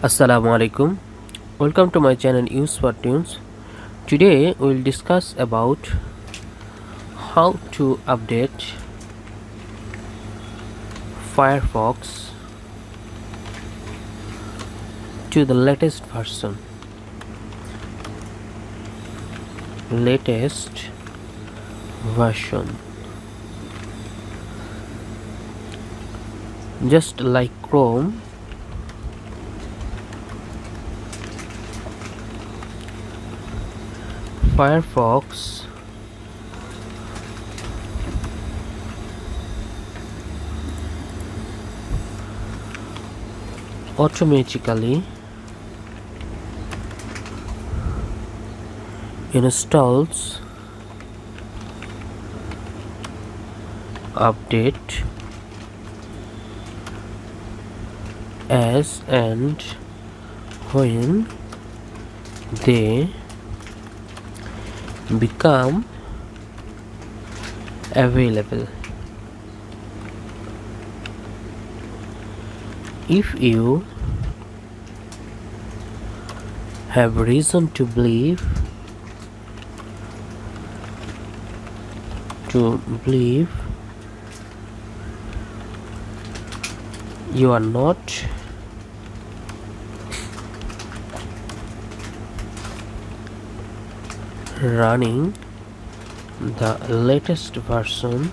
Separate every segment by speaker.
Speaker 1: Assalamu alaikum. Welcome to my channel Use for Tunes. Today we will discuss about how to update Firefox to the latest version. Latest version. Just like Chrome, Firefox automatically installs update as and when they become available. If you have reason to believe you are not running the latest version,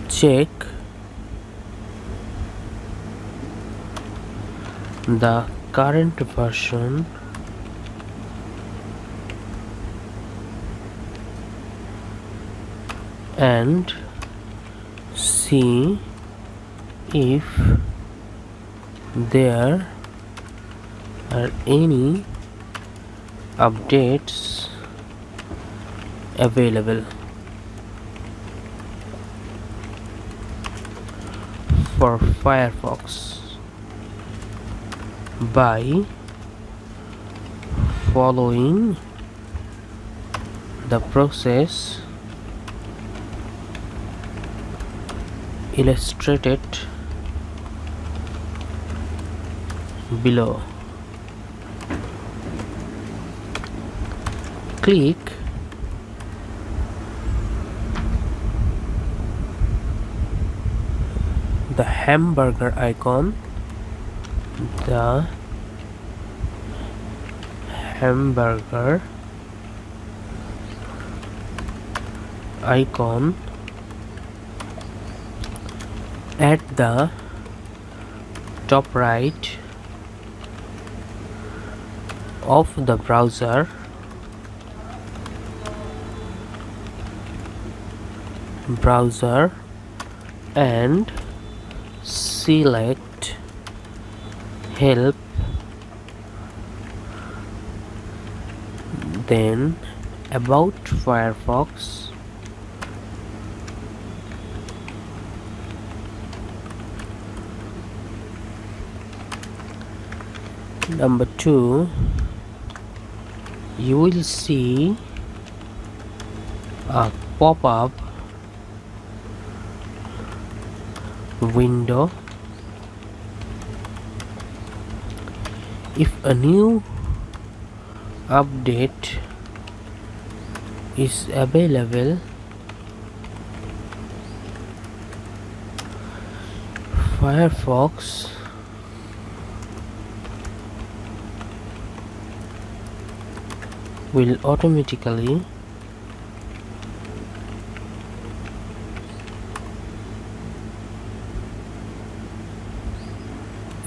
Speaker 1: check the current version and see if there are any updates available for Firefox by following the process illustrated below. Click the hamburger icon, the hamburger icon at the top right of the browser. And select Help, then About Firefox, number 2, you will see a pop-up window. If a new update is available, Firefox will automatically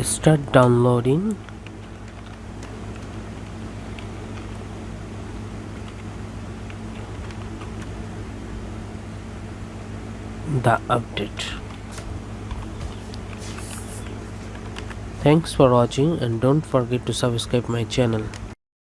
Speaker 1: start downloading the update. Thanks for watching and don't forget to subscribe my channel.